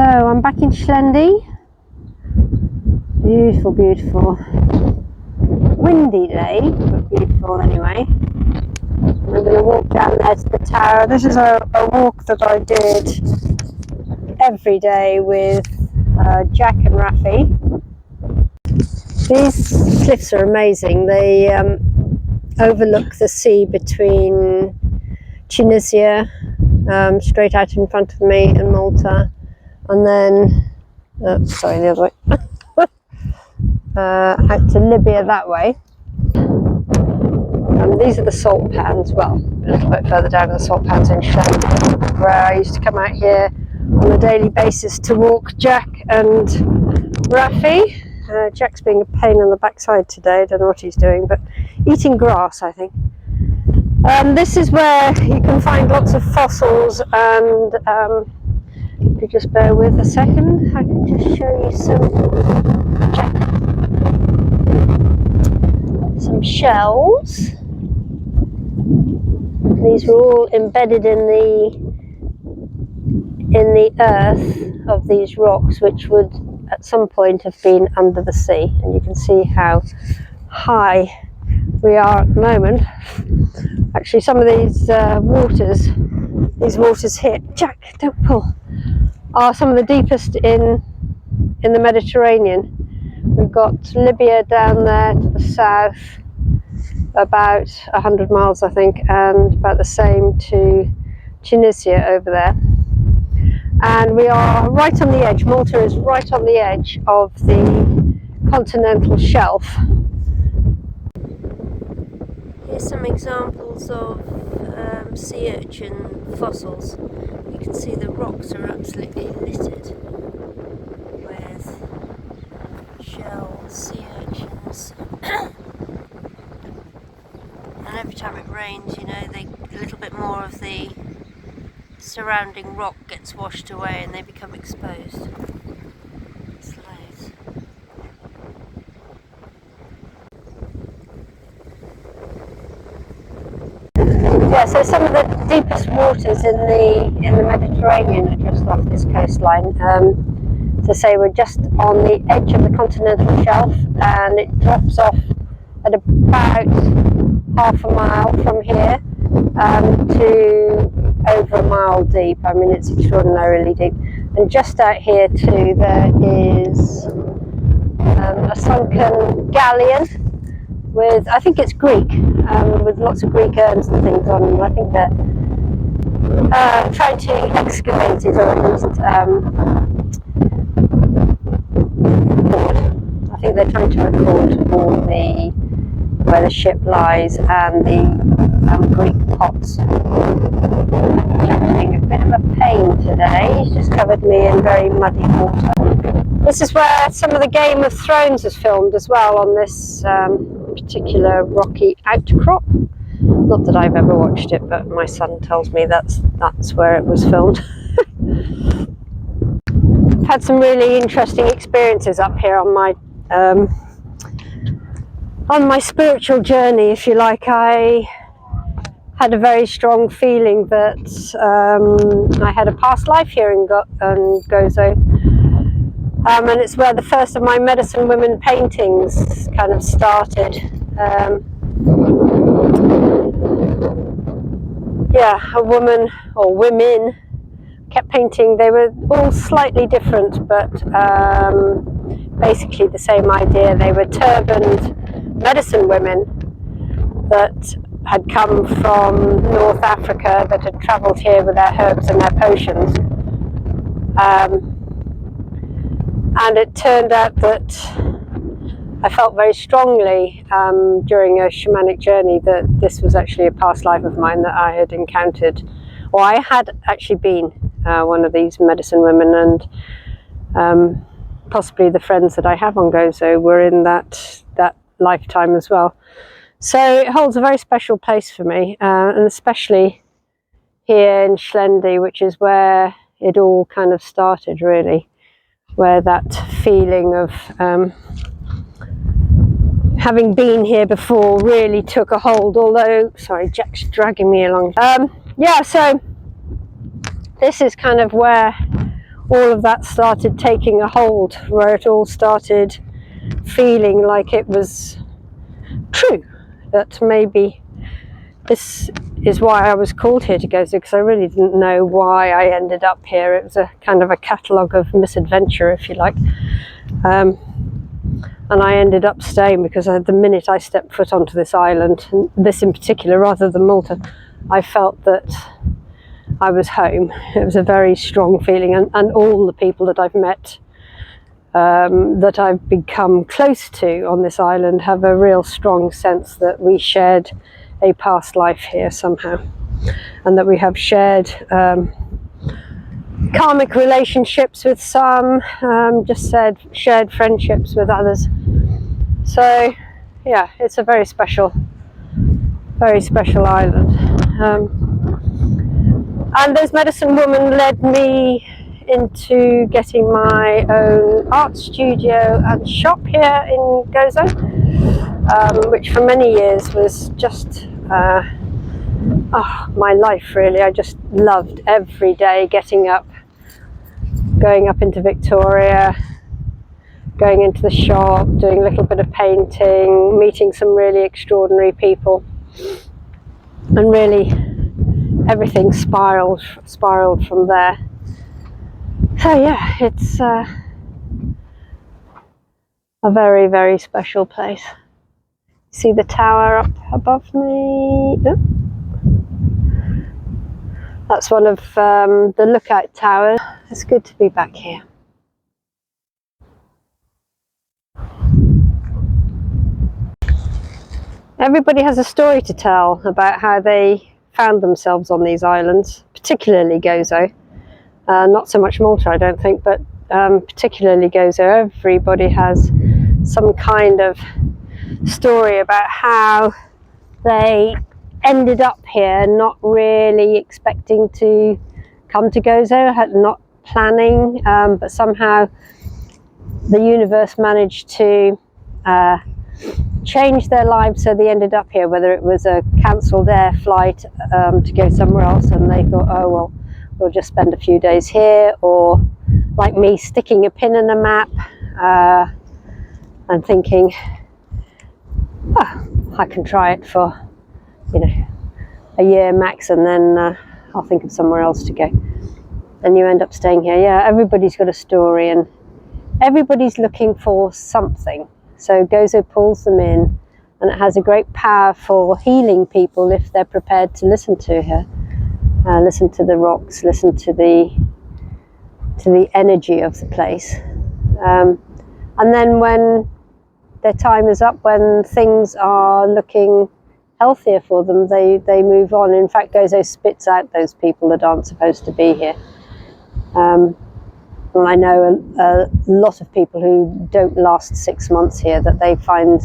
So I'm back in Schlendi. Beautiful, beautiful. Windy day, but beautiful anyway. I'm going to walk down there to the tower. This is a walk that I did every day with Jack and Rafi. These cliffs are amazing. They overlook the sea between Tunisia, straight out in front of me, and Malta, and then sorry, the other way, out to Libya that way. And these are the salt pans. Well, a little bit further down are the salt pans in Schlendi, where I used to come out here on a daily basis to walk Jack and Rafi. Jack's being a pain in the backside today. I don't know what he's doing, but eating grass, I think. This is where you can find lots of fossils, and if you just bear with a second, I can just show you some shells. These were all embedded in the earth of these rocks, which would at some point have been under the sea, and you can see how high we are at the moment. Actually, some of these waters here, Jack, don't pull, are some of the deepest in the Mediterranean. We've got Libya down there to the south, about 100 miles I think, and about the same to Tunisia over there. And we are right on the edge. Malta is right on the edge of the continental shelf. Here's some examples of sea urchin fossils. You can see the rocks are absolutely littered with shells, sea urchins. And every time it rains, you know, a little bit more of the surrounding rock gets washed away and they become exposed. It's loads. Yeah, so some of the deepest waters in the Mediterranean are just off this coastline. To say we're just on the edge of the continental shelf, and it drops off at about half a mile from here to over a mile deep. I mean, it's extraordinarily deep. And just out here too, there is a sunken galleon with, I think it's Greek, with lots of Greek urns and things on them. I think they're trying to excavate it, or at least I think they're trying to record all where the ship lies and the Greek pots. Having a bit of a pain today. He's just covered me in very muddy water. This is where some of the Game of Thrones is filmed as well, on this particular rocky outcrop. Not that I've ever watched it, but my son tells me that's where it was filmed. I've had some really interesting experiences up here on my spiritual journey, if you like. I had a very strong feeling that I had a past life here in Gozo, and it's where the first of my medicine women paintings kind of started. A woman, or women, kept painting. They were all slightly different, but basically the same idea. They were turbaned medicine women that had come from North Africa, that had travelled here with their herbs and their potions. And it turned out that I felt very strongly during a shamanic journey that this was actually a past life of mine that I had encountered, or I had actually been one of these medicine women, and possibly the friends that I have on Gozo were in that lifetime as well. So it holds a very special place for me, and especially here in Schlendi, which is where it all kind of started, really, where that feeling of having been here before really took a hold. Although, sorry, Jack's dragging me along. So this is kind of where all of that started taking a hold, where it all started feeling like it was true, that maybe this is why I was called here to Gozo, because I really didn't know why I ended up here. It was a kind of a catalogue of misadventure, if you like. And I ended up staying because the minute I stepped foot onto this island, this in particular rather than Malta, I felt that I was home. It was a very strong feeling, and all the people that I've met, that I've become close to on this island, have a real strong sense that we shared a past life here somehow, and that we have shared karmic relationships with some, shared friendships with others. So yeah, it's a very special island. And this medicine woman led me into getting my own art studio and shop here in Gozo, which for many years was just my life, really. I just loved every day getting up, going up into Victoria, going into the shop, doing a little bit of painting, meeting some really extraordinary people, and really everything spiraled from there. So yeah, it's a very, very special place. See the tower up above me? Oh. That's one of the lookout towers. It's good to be back here. Everybody has a story to tell about how they found themselves on these islands, particularly Gozo. Not so much Malta, I don't think, but particularly Gozo. Everybody has some kind of story about how they ended up here, not really expecting to come to Gozo, not planning, but somehow the universe managed to change their lives, so they ended up here, whether it was a cancelled air flight to go somewhere else and they thought, oh well, we'll just spend a few days here, or like me, sticking a pin in a map and thinking, I can try it for a year max, and then I'll think of somewhere else to go, and you end up staying here. Yeah, everybody's got a story and everybody's looking for something. So Gozo pulls them in, and it has a great power for healing people if they're prepared to listen to her, listen to the rocks, listen to the energy of the place. And then when their time is up, when things are looking healthier for them, they move on. In fact, Gozo spits out those people that aren't supposed to be here. And I know a lot of people who don't last 6 months here, that they find,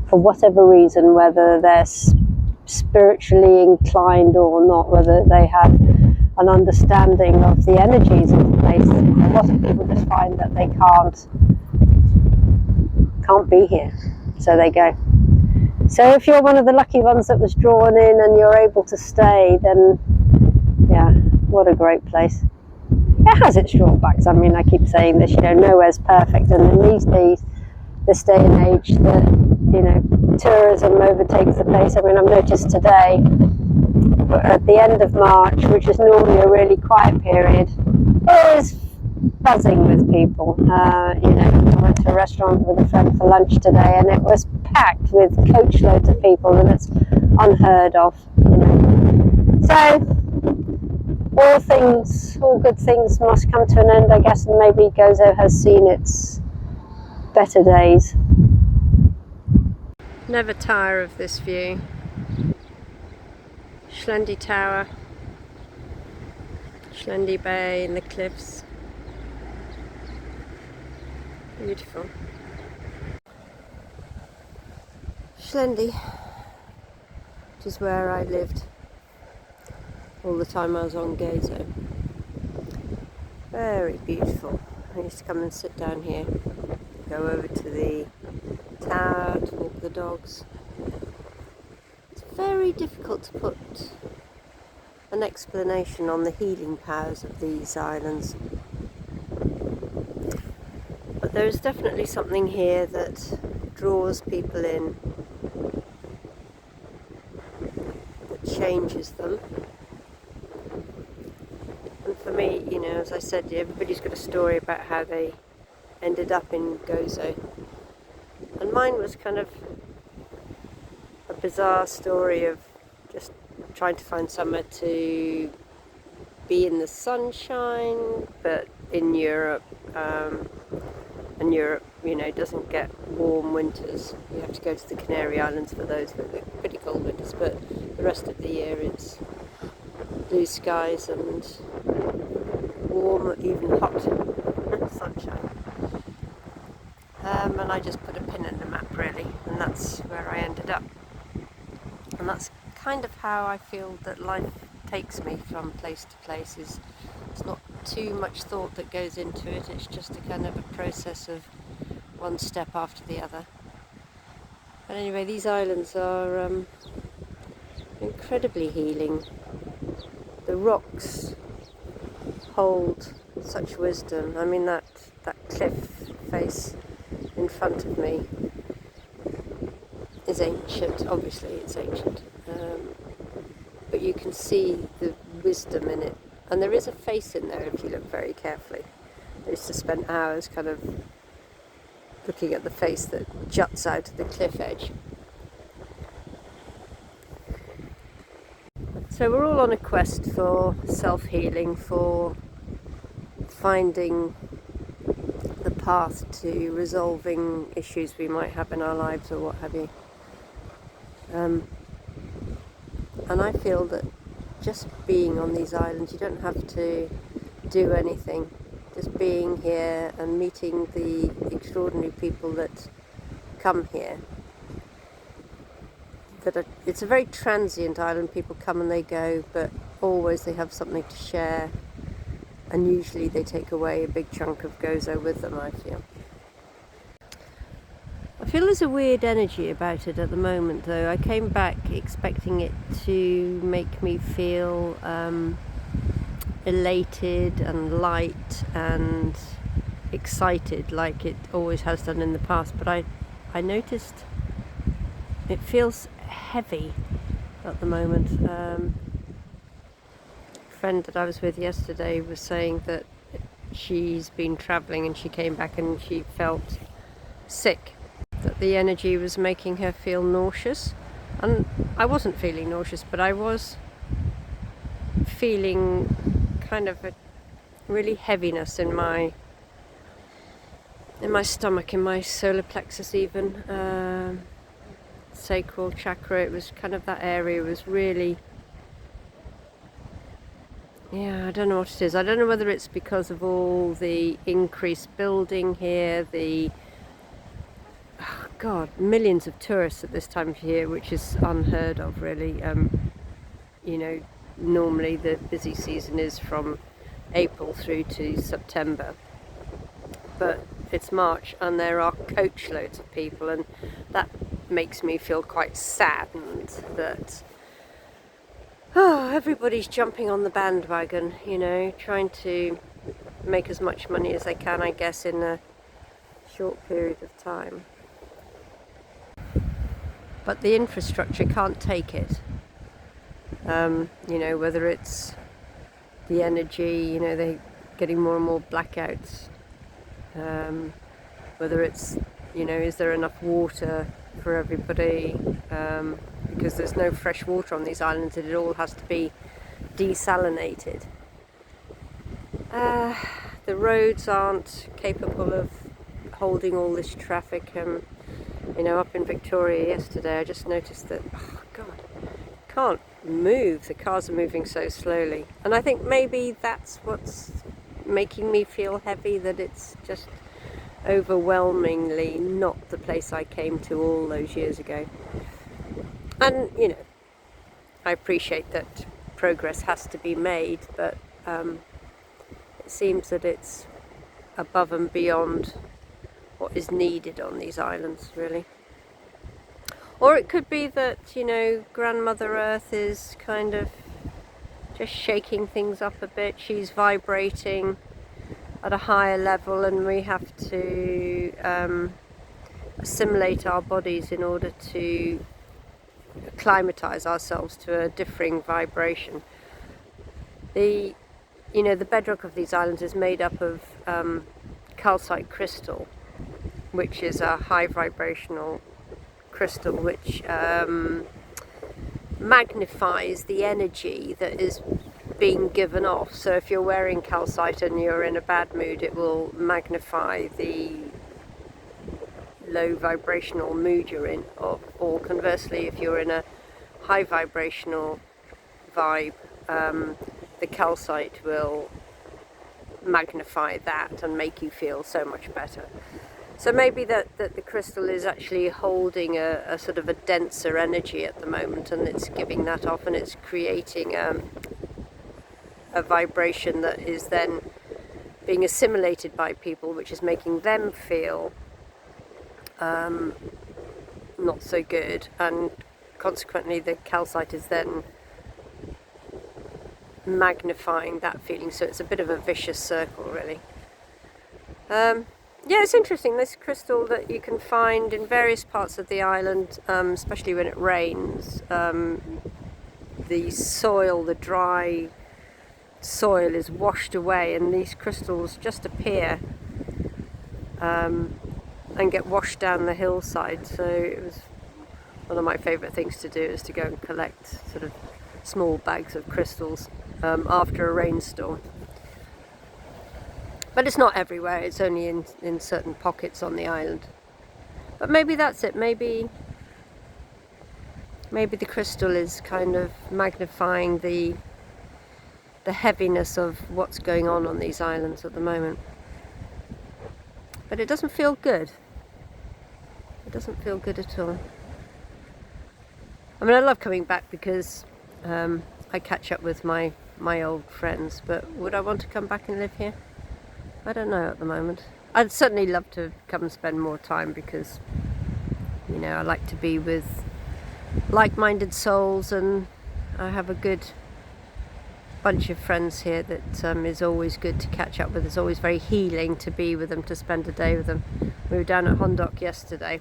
for whatever reason, whether they're spiritually inclined or not, whether they have an understanding of the energies of the place, a lot of people just find that they can't be here, so they go. So if you're one of the lucky ones that was drawn in and you're able to stay, then yeah, what a great place. It has its drawbacks. I mean, I keep saying this, nowhere's perfect, and in these days, this day and age, that tourism overtakes the place. I mean, I've noticed today, at the end of March, which is normally a really quiet period, it is buzzing with people. I went to a restaurant with a friend for lunch today, and it was packed with coach loads of people, and it's unheard of. So all good things must come to an end, I guess, and maybe Gozo has seen its better days. Never tire of this view. Schlendi Tower, Schlendi Bay and the cliffs. Beautiful. Schlendi, which is where I lived all the time I was on Gozo. Very beautiful. I used to come and sit down here, go over to the tower to walk the dogs. It's very difficult to put an explanation on the healing powers of these islands. There's definitely something here that draws people in, that changes them. And for me, you know, as I said, everybody's got a story about how they ended up in Gozo. And mine was kind of a bizarre story of just trying to find somewhere to be in the sunshine, but in Europe, and Europe, you know, doesn't get warm winters. You have to go to the Canary Islands for those, but they're pretty cold winters, but the rest of the year it's blue skies and warm, even hot sunshine. And I just put a pin in the map really, and that's where I ended up. And that's kind of how I feel that life takes me from place to place. It's not too much thought that goes into it, it's just a kind of a process of one step after the other. But anyway, these islands are incredibly healing. The rocks hold such wisdom. I mean, that cliff face in front of me is ancient, obviously it's ancient, but you can see the wisdom in it. And there is a face in there if you look very carefully. I used to spend hours kind of looking at the face that juts out of the cliff edge. So we're all on a quest for self-healing, for finding the path to resolving issues we might have in our lives or what have you. And I feel that just being on these islands, you don't have to do anything. Just being here and meeting the extraordinary people that come here. It's a very transient island. People come and they go, but always they have something to share. And usually they take away a big chunk of Gozo with them, I feel. I feel there's a weird energy about it at the moment, though. I came back expecting it to make me feel elated and light and excited like it always has done in the past, but I noticed it feels heavy at the moment. A friend that I was with yesterday was saying that she's been travelling and she came back and she felt sick, that the energy was making her feel nauseous. And I wasn't feeling nauseous, but I was feeling kind of a really heaviness in my stomach, in my solar plexus even, sacral chakra. It was kind of, that area was really, yeah, I don't know what it is. I don't know whether it's because of all the increased building here, God, millions of tourists at this time of year, which is unheard of really. You know, normally the busy season is from April through to September, but it's March and there are coach loads of people, and that makes me feel quite saddened that everybody's jumping on the bandwagon, you know, trying to make as much money as they can, I guess, in a short period of time. But the infrastructure can't take it. You know, whether it's the energy, you know, they're getting more and more blackouts. Whether it's, you know, is there enough water for everybody? Because there's no fresh water on these islands, and it all has to be desalinated. The roads aren't capable of holding all this traffic. You know, up in Victoria yesterday, I just noticed that, oh God, can't move. The cars are moving so slowly. And I think maybe that's what's making me feel heavy, that it's just overwhelmingly not the place I came to all those years ago. And, you know, I appreciate that progress has to be made, but it seems that it's above and beyond what is needed on these islands, really. Or it could be that, you know, Grandmother Earth is kind of just shaking things up a bit. She's vibrating at a higher level, and we have to assimilate our bodies in order to acclimatize ourselves to a differing vibration. The bedrock of these islands is made up of calcite crystal, which is a high vibrational crystal which magnifies the energy that is being given off. So if you're wearing calcite and you're in a bad mood, it will magnify the low vibrational mood you're in, or conversely, if you're in a high vibrational vibe, the calcite will magnify that and make you feel so much better. So maybe that the crystal is actually holding a sort of a denser energy at the moment, and it's giving that off, and it's creating a vibration that is then being assimilated by people, which is making them feel not so good, and consequently the calcite is then magnifying that feeling. So it's a bit of a vicious circle, really. Yeah, it's interesting, this crystal that you can find in various parts of the island, especially when it rains. The soil, the dry soil, is washed away, and these crystals just appear and get washed down the hillside. So it was one of my favourite things to do, is to go and collect sort of small bags of crystals after a rainstorm. But it's not everywhere, it's only in certain pockets on the island. But maybe that's it, maybe the crystal is kind of magnifying the heaviness of what's going on these islands at the moment. But it doesn't feel good. It doesn't feel good at all. I mean, I love coming back because I catch up with my old friends, but would I want to come back and live here? I don't know at the moment. I'd certainly love to come and spend more time, because I like to be with like-minded souls, and I have a good bunch of friends here that is always good to catch up with. It's always very healing to be with them, to spend a day with them. We were down at Hondok yesterday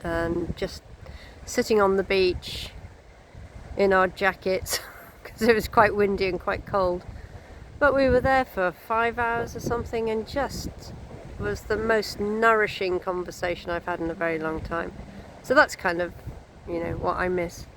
and just sitting on the beach in our jackets because it was quite windy and quite cold. But we were there for 5 hours or something, and just was the most nourishing conversation I've had in a very long time. So that's kind of, what I miss.